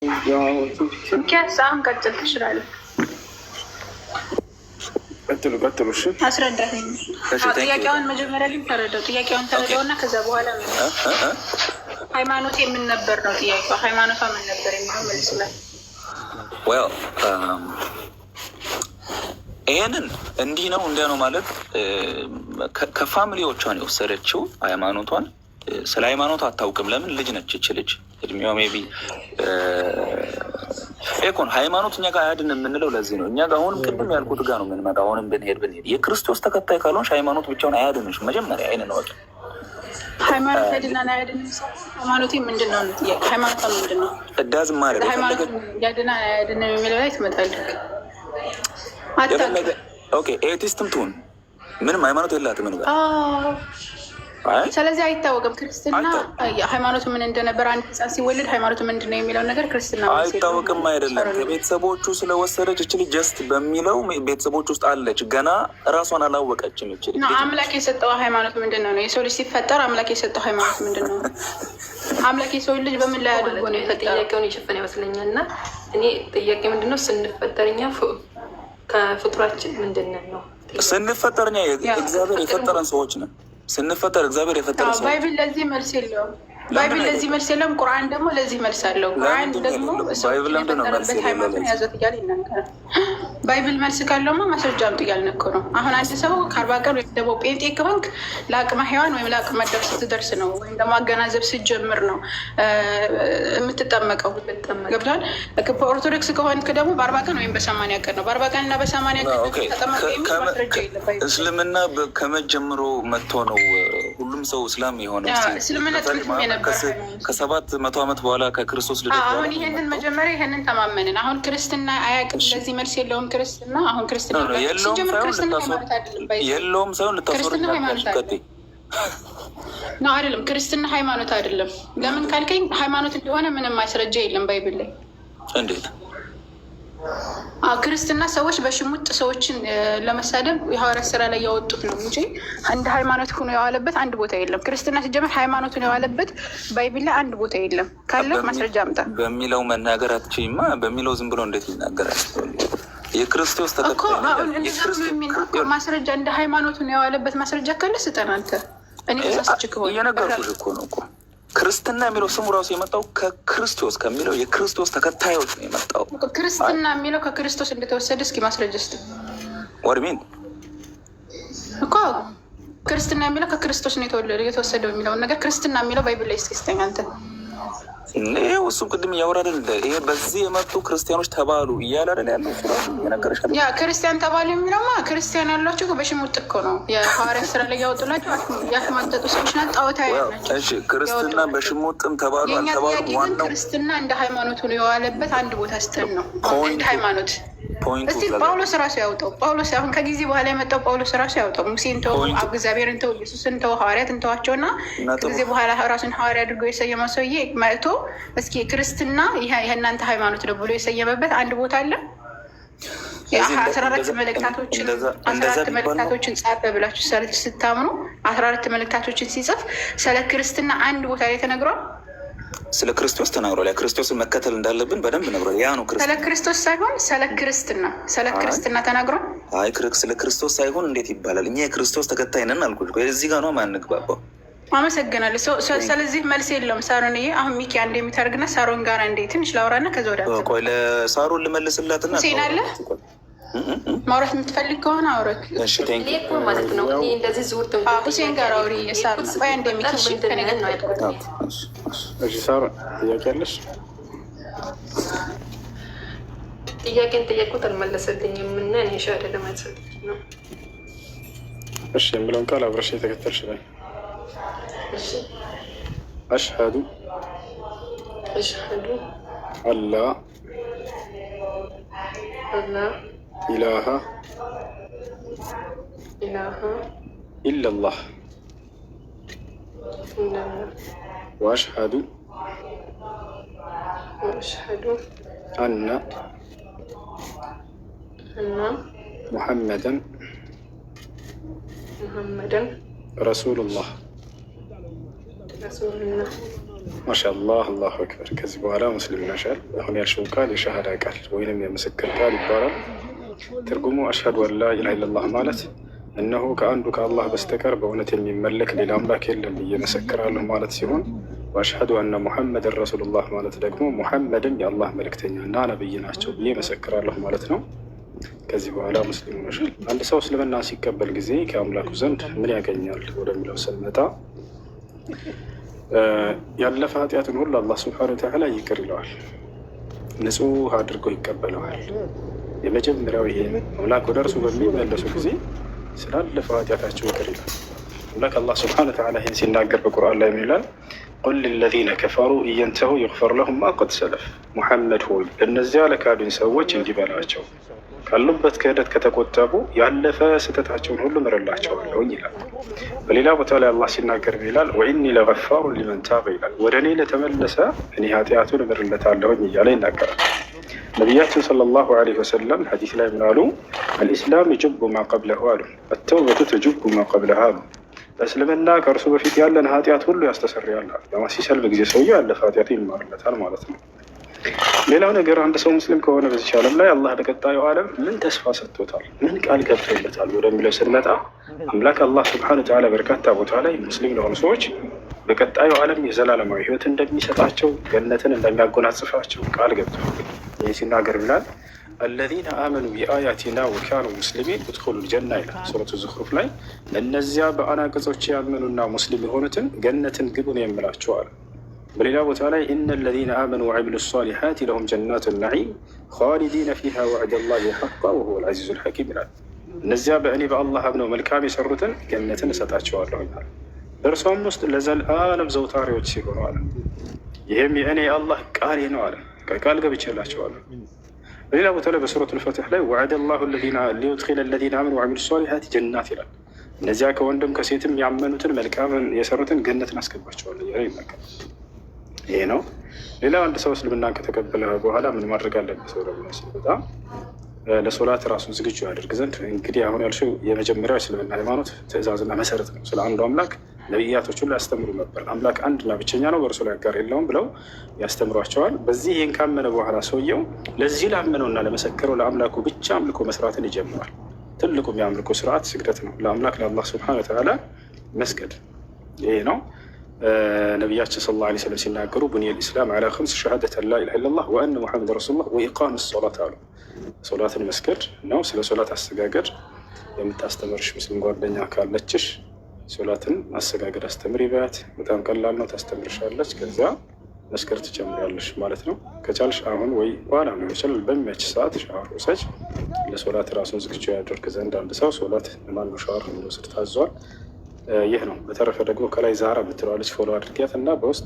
አሁን ቀጥል ትችላለህ። ቀጥሉ። እሺ አስረዳኝ። ጥያቄውን መጀመሪያ ግን ተረዳው። ጥያቄውን ተረዳው እና ከዛ በኋላ ሃይማኖት የምን ነበር ነው ጥያቄው። ሃይማኖቷ ምን ነበር የሚለው መልስ ላይ ይሄንን እንዲህ ነው እንዲያ ነው ማለት ከፋሚሊዎቿን የወሰደችው ሃይማኖቷን። ስለ ሃይማኖት አታውቅም። ለምን ልጅ ነች ይች ልጅ እድሜዋ ሜይ ቢ ኤኮን ሃይማኖት እኛ ጋር አያድን የምንለው ለዚህ ነው። እኛ ጋር አሁንም ቅድም ያልኩት ጋር ነው የምንመጣ። አሁንም ብንሄድ የክርስቶስ ተከታይ ካልሆንሽ ሃይማኖት ብቻውን አያድንሽ። መጀመሪያ አይነ ነው ሃይማኖት ያድናል አያድንም። ሃይማኖቴ ምንድን ነው ጥያቄ። ሃይማኖቷ ምንድን ነው? እዳዝ ማድረግ ሃይማኖት ያድናል አያድንም የሚለው ላይ ትመጣለህ። ኦኬ ኤቲስትም ትሁን ምንም ሃይማኖት የላትም ምን ጋር ስለዚህ አይታወቅም። ክርስትና ሃይማኖቱ ምን እንደነበር አንድ ህፃን ሲወልድ ሃይማኖቱ ምንድን ነው የሚለው ነገር ክርስትና አይታወቅም። አይደለም ከቤተሰቦቹ ስለወሰደች እችል ጀስት በሚለው ቤተሰቦች ውስጥ አለች። ገና እራሷን አላወቀችም። ይችል አምላክ የሰጠው ሃይማኖት ምንድን ነው? የሰው ልጅ ሲፈጠር አምላክ የሰጠው ሃይማኖት ምንድን ነው? አምላክ የሰው ልጅ በምን ላይ አድርጎ ነው የፈጠረው? ጥያቄውን የሸፈነ ይመስለኛል። እና እኔ ጥያቄ ምንድን ነው ስንፈጠርኛ ከፍጡራችን ምንድን ነው? ስንፈጠርኛ እግዚአብሔር የፈጠረን ሰዎች ነን። ስንፈጠር እግዚአብሔር የፈጠረ ሰው። ባይብል ለዚህ መልስ የለውም። ባይብል ለዚህ መልስ የለውም። ቁርአን ደግሞ ለዚህ መልስ አለው። ቁርአን ደግሞ ባይብል ለምንድን ነው መልስ ሃይማኖትን ያዘት እያለ ይናገራል። ባይብል መልስ ካለውማ ማስረጃ አምጥ እያልን እኮ ነው። አሁን አንድ ሰው ከ40 ቀን ወይም ደግሞ ጴንጤ ከሆንክ ለአቅመ ሔዋን ወይም ለአቅመ አዳም ስትደርስ ነው ወይም ደግሞ አገናዘብ ስትጀምር ነው የምትጠመቀው። ገብቶሃል? በኦርቶዶክስ ከሆንክ ደግሞ በ40 ቀን ወይም በ80 ቀን ነው። በ40 ቀን እና በ80 ቀን ተጠመቀ የሚል ማስረጃ የለም። እስልምና ከመጀመሩ መጥቶ ነው ሁሉም ሰው እስላም የሆነው። እስልምና ከ700 ዓመት በኋላ ከክርስቶስ ልደት አሁን ይሄንን መጀመሪያ ይሄንን ተማመንን። አሁን ክርስትና አያውቅም። ለዚህ መልስ የለውም። ክርስትና አሁን ክርስትና የለውም ሳይሆን ልታስወርድ ነው አይደለም። ክርስትና ሃይማኖት አይደለም። ለምን ካልከኝ ሃይማኖት እንደሆነ ምንም ማስረጃ የለም ባይብል ላይ። እንዴት ክርስትና ሰዎች በሽሙጥ ሰዎችን ለመሳደብ የሐዋርያት ስራ ላይ ያወጡት ነው እንጂ እንደ ሃይማኖት ሆኖ የዋለበት አንድ ቦታ የለም። ክርስትና ሲጀመር ሃይማኖቱን የዋለበት ባይብል ላይ አንድ ቦታ የለም። ካለ ማስረጃ አምጣ። በሚለው መናገር አትችይማ። በሚለው ዝም ብሎ እንዴት ይናገራል? የክርስቶስ ተከታይ ማስረጃ እንደ ሃይማኖቱን የዋለበት ማስረጃ ካለ ስጠን አንተ። እኔ ተሳስቼ ከሆነ እየነገርኩሽ እኮ ነው እኮ ክርስትና የሚለው ስሙ ራሱ የመጣው ከክርስቶስ ከሚለው የክርስቶስ ተከታዮች ነው የመጣው። ክርስትና የሚለው ከክርስቶስ እንደተወሰደ እስኪ ማስረጃ ስጥ። ወድሚን እኮ ክርስትና የሚለው ከክርስቶስ ነው የተወሰደው የሚለውን ነገር ክርስትና የሚለው ባይብል ላይ እስኪ ስጠኝ አንተ። ይኸው እሱም ቅድም እያወራደን ይሄ በዚህ የመጡ ክርስቲያኖች ተባሉ እያለ አይደል ያለው እሱ ራሱ የነገረሻል። ያ ክርስቲያን ተባሉ የሚለውማ ክርስቲያን ያሏቸው በሽሙጥ እኮ ነው። የሐዋርያት ስራ ላይ ያወጡላቸው ያስማጠጡ ሰዎች ናቸው። ጣዖታዊ ናቸው። እሺ ክርስትና በሽሙጥም ተባሉ አልተባሉ ዋናው ክርስትና እንደ ሃይማኖቱ ነው የዋለበት አንድ ቦታ ስተን ነው እንደ ሃይማኖት እስቲ ጳውሎስ ራሱ ያውጣው። ጳውሎስ አሁን ከጊዜ በኋላ የመጣው ጳውሎስ ራሱ ያውጣው። ሙሴን ተው፣ እግዚአብሔርን ተው፣ ኢየሱስን ተው፣ ሐዋርያትን ተዋቸው እና ከጊዜ በኋላ ራሱን ሐዋርያ አድርገው የሰየመው ሰውዬ መጥቶ እስኪ ክርስትና የእናንተ ሃይማኖት ነው ብሎ የሰየመበት አንድ ቦታ አለ። 14 መልእክታቶችን ጻፈ ብላችሁ ስታምኑ 14 መልእክታቶችን ሲጽፍ ስለ ክርስትና አንድ ቦታ ላይ ተነግሯል። ስለ ክርስቶስ ተናግሯል። ያ ክርስቶስን መከተል እንዳለብን በደንብ ነግሯል። ያ ነው ክርስቶስ። ስለ ክርስቶስ ሳይሆን ስለ ክርስትና ተናግሯል። አይ ስለ ክርስቶስ ሳይሆን እንዴት ይባላል? እኛ የክርስቶስ ተከታይ ነን አልኩሽ። እዚህ ጋር ነው ማንግባባው። አመሰግናለሁ። ስለዚህ መልስ የለውም። ሳሮንዬ አሁን ሚኪ አንድ የሚታደርግና ሳሮን ጋር እንዴ ትንሽ ላውራና ከዛ ወደ ቆይ ለሳሮን ልመልስላትና ሁሴን አለ ማውራት የምትፈልግ ከሆነ አውረት ማለት ነው። እንደዚህ ዙርት ሁሴን ጋር አውሪ። ሳሮን ቆይ አንድ የሚኪሽ ከነገር ነው ያደረገው። እሺ ሳሮን ጥያቄ አለሽ? ጥያቄን ጠየቁት አልመለሰልኝም እና እኔ ሻደ ለማለት ነው። እሺ የምለውን ቃል አብረሽ የተከተልሽ ላይ አሽሀዱ አላ ኢላሃ ኢለላህ ወአሽሀዱ አነ ሙሐመደን ረሱሉላህ ማሻአላህ አላሁ አክበር። ከዚህ በኋላ ሙስሊም ነሻል። አሁን ያልሽው ቃል የሸሃዳ ቃል ወይንም የምስክር ቃል ይባላል። ትርጉሙ አሽሀዱ አን ላ ኢላሀ ኢለላህ ማለት እነሆ ከአንዱ ከአላህ በስተቀር በእውነት የሚመለክ ሌላ አምላክ የለም ብዬ መሰክራለሁ ማለት ሲሆን ወአሽሀዱ አነ ሙሐመድን ረሱሉላህ ማለት ደግሞ ሙሐመድም የአላህ መልእክተኛና ነብይ ናቸው ብዬ መሰክራለሁ ማለት ነው። ከዚህ በኋላ ሙስሊም ነሻል። አንድ ሰው እስልምና ሲቀበል ጊዜ ከአምላኩ ዘንድ ምን ያገኛል ወደሚለው ስንመጣ ያለፈ ኃጢአትን ሁሉ አላህ ስብሐነሁ ወተዓላ ይቅር ይለዋል፣ ንጹህ አድርጎ ይቀበለዋል። የመጀመሪያው ይሄ አምላክ ወደ እርሱ በሚመለሱ ጊዜ ስላለፈ ኃጢአታቸው ይቅር ይላል። አምላክ አላህ ስብሐነሁ ወተዓላ ይህን ሲናገር በቁርአን ላይ ምን ይላል? ቁል ሊለዚነ ከፈሩ ኢየንተሁ ዩግፈር ለሁም ማ ቀድ ሰለፍ። ሙሐመድ ሆይ እነዚያ ለካዱኝ ሰዎች እንዲህ በላቸው ካሉበት ክህደት ከተቆጠቡ ያለፈ ስህተታቸውን ሁሉ ምርላቸዋለሁኝ ይላል። በሌላ ቦታ ላይ አላህ ሲናገር ይላል ወኢኒ ለገፋሩ ሊመን ታበ ይላል። ወደ እኔ ለተመለሰ እኔ ኃጢአቱን እምርለታለሁኝ እያለ ይናገራል። ነቢያችን ሰለላሁ ዐለይሂ ወሰለም ሐዲስ ላይ ምን አሉ? አልኢስላም የጅቡ ማ ቀብለሁ አሉ፣ አተውበቱ ተጅቡ ማ ቀብለሃ አሉ። በእስልምና ከእርሱ በፊት ያለን ኃጢአት ሁሉ ያስተሰርያል። በማሲሰልም ጊዜ ሰውዬው ያለፈ ኃጢአቱ ይማርለታል ማለት ነው። ሌላው ነገር አንድ ሰው ሙስሊም ከሆነ በዚህ ዓለም ላይ አላህ ለቀጣዩ ዓለም ምን ተስፋ ሰጥቶታል፣ ምን ቃል ገብቶለታል ወደሚለው ስንመጣ አምላክ አላህ ስብሐነሁ ወተዓላ በርካታ ቦታ ላይ ሙስሊም ለሆኑ ሰዎች በቀጣዩ ዓለም የዘላለማዊ ሕይወት እንደሚሰጣቸው፣ ገነትን እንደሚያጎናጽፋቸው ቃል ገብቷል። ይህ ሲናገር ይላል አለዚነ አመኑ ቢአያቲና ወካኑ ሙስሊሚን ኡድኹሉል ጀና ይላል ሱረቱ ዙኽሩፍ ላይ። እነዚያ በአናቅጾች ያመኑና ሙስሊም የሆኑትን ገነትን ግቡ ነው የምላቸው አለ። በሌላ ቦታ ላይ ኢነ ለዚነ አመኑ ወዐሚሉ ሷሊሓት ለሁም ጀናቱ ነዒም ኻሊዲነ ፊሃ ወዕደ ላሂ ሐቃ ወሁወል ዐዚዙል ሐኪም ይላል። እነዚያ በእኔ በአላህ አምነው መልካም የሰሩትን ገነትን እሰጣቸዋለሁ ይላል። በእርሷም ውስጥ ለዘለዓለም ዘውታሪዎች ሲሆኑ አለ። ይህም የእኔ የአላህ ቃሌ ነው አለ። ቃል ገብቼላቸዋለሁ። በሌላ ቦታ ላይ በሱረቱል ፈትሕ ላይ ወዐደ ላሁ ሊዩድኺለ ለዚነ አመኑ ወዐሚሉ ሷሊሓት ጀናት ይላል። እነዚያ ከወንድም ከሴትም ያመኑትን መልካምን የሰሩትን ገነትን አስገባቸዋለሁ እያለ ይናገራል። ይሄ ነው። ሌላው አንድ ሰው እስልምናን ከተቀበለ በኋላ ምን ማድረግ አለበት? ሰው ደግሞ ሲመጣ ለሶላት ራሱን ዝግጁ ያደርግ ዘንድ እንግዲህ አሁን ያልሽው የመጀመሪያው እስልምና ሃይማኖት ትእዛዝና መሰረት ነው። ስለ አንዱ አምላክ ነቢያቶች ሁሉ ያስተምሩ ነበር። አምላክ አንድና ብቸኛ ነው፣ በእርሱ ላይ አጋር የለውም ብለው ያስተምሯቸዋል። በዚህ ይህን ካመነ በኋላ ሰውየው ለዚህ ላመነውና ለመሰከረው ለአምላኩ ብቻ አምልኮ መስራትን ይጀምራል። ትልቁም የአምልኮ ስርዓት ስግደት ነው። ለአምላክ ለአላህ ሱብሓነሁ ወተዓላ መስገድ ይሄ ነው። ነቢያችን ሰለላሁ ዐለይሂ ወሰለም ሲናገሩ ቡኒየል ኢስላም ዐላ ኸምስ ሸሃደተን ላ ኢላሀ ኢለላህ ወአነ ሙሐመደን ረሱሉላህ ወኢቃመ ሶላት አሉ። ሶላትን መስገድ ነው። ስለ ሶላት አሰጋገድ የምታስተምርሽ ሙስሊም ጓደኛ ካለችሽ ሶላትን አሰጋገድ አስተምሪ በያት። በጣም ቀላል ነው፣ ታስተምርሻለች። ከዚያ መስገድ ትጀምሪያለሽ ማለት ነው። ከቻልሽ አሁን ወይ በኋላ ነው ይችላል፣ በሚመች ሰዓት ሻወር ውሰጅ። ለሶላት ራሱን ዝግጁ ያደርግ ዘንድ አንድ ሰው ሶላት ማነው ሻወር እንዲወስድ ታዟል። ይህ ነው። በተረፈ ደግሞ ከላይ ዛራ የምትለዋለች ፎሎ አድርጊያት እና በውስጥ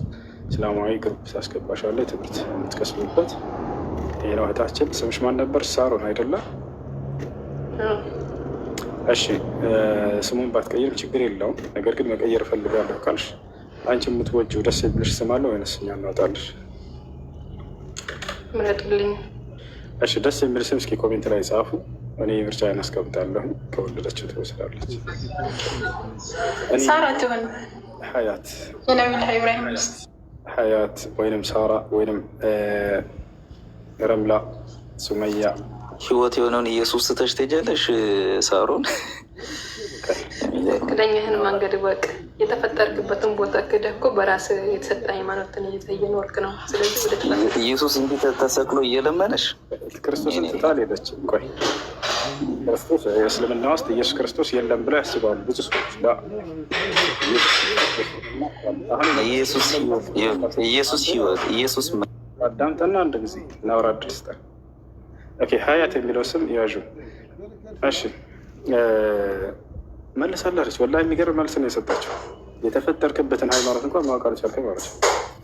እስላማዊ ግሩፕ ታስገባሻለች፣ ትምህርት የምትቀስሙበት። ይህ ነው። እህታችን ስምሽ ማን ነበር? ሳሮን አይደለም? እሺ፣ ስሙን ባትቀይርም ችግር የለውም። ነገር ግን መቀየር እፈልጋለሁ ካልሽ አንቺ የምትወጂው ደስ የሚልሽ ስም አለ ወይንስ እኛ እናወጣልሽ? ምረጡልኝ። እሺ፣ ደስ የሚል ስም እስኪ ኮሜንት ላይ ጻፉ። እኔ ምርጫ እናስቀምጣለሁ። ከወለደችው ትወስዳለች። ሳራ ትሆን ሀያት የነቢዩላህ ኢብራሂም ሚስት ሀያት ወይንም ሳራ ወይንም ረምላ ሱመያ ህይወት የሆነውን ኢየሱስ ስተሽ ትሄጃለሽ ሳሮን። ትክክለኛህን መንገድ ወቅ የተፈጠርክበትን ቦታ ክደህ እኮ በራስ የተሰጠ ሃይማኖትን እየኖርክ ነው። ስለዚህ ወደ ኢየሱስ እንዲህ ተሰቅሎ እየለመነሽ ክርስቶስን ትታ አልሄደችም። ቆይ ክርስቶስ የእስልምና ውስጥ ኢየሱስ ክርስቶስ የለም ብለው ያስባሉ ብዙ ሰዎች። ኢየሱስ ህይወት ኢየሱስ አዳምጠና አንድ ጊዜ እናውራ እድል ስጠን። ኦኬ፣ ሀያት የሚለው ስም ያዡ። እሺ መልሳለች። ወላሂ የሚገርም መልስ ነው የሰጣቸው። የተፈጠርክበትን ሃይማኖት እንኳን ማወቅ አልቻልክም ማለት ነው።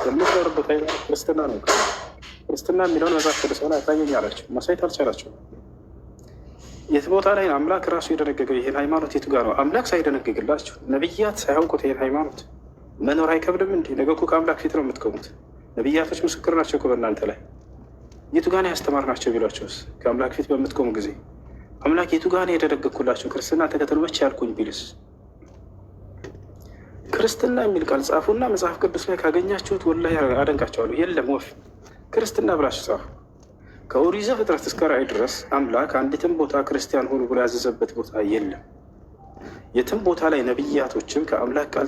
የምትኖርበት ሃይማኖት ክርስትና ነው። ክርስትና የሚለውን መጽሐፍ ቅዱስ ሆነ ያሳየኝ አላቸው። ማሳየት አልቻላቸው። የት ቦታ ላይ አምላክ ራሱ የደነገገው ይህን ሃይማኖት የቱ ጋር ነው? አምላክ ሳይደነግግላችሁ ነቢያት ሳያውቁት ይህን ሃይማኖት መኖር አይከብድም እንዴ? ነገ እኮ ከአምላክ ፊት ነው የምትቆሙት። ነቢያቶች ምስክር ናቸው እኮ በእናንተ ላይ። የቱ ጋር ነው ያስተማርናቸው ቢሏቸውስ? ከአምላክ ፊት በምትቆሙ ጊዜ አምላክ የቱ ጋር ነው የደነገግኩላቸው ክርስትና ተከተሉ ብቻ ያልኩኝ ቢልስ? ክርስትና የሚል ቃል ጻፉና መጽሐፍ ቅዱስ ላይ ካገኛችሁት ወላሂ አደንቃቸዋለሁ። የለም ወፍ ክርስትና ብላችሁ ጻፉ። ከኦሪት ዘፍጥረት እስከ ራዕይ ድረስ አምላክ አንዲትም ቦታ ክርስቲያን ሆኑ ብሎ ያዘዘበት ቦታ የለም። የትም ቦታ ላይ ነቢያቶችም ከአምላክ ቃል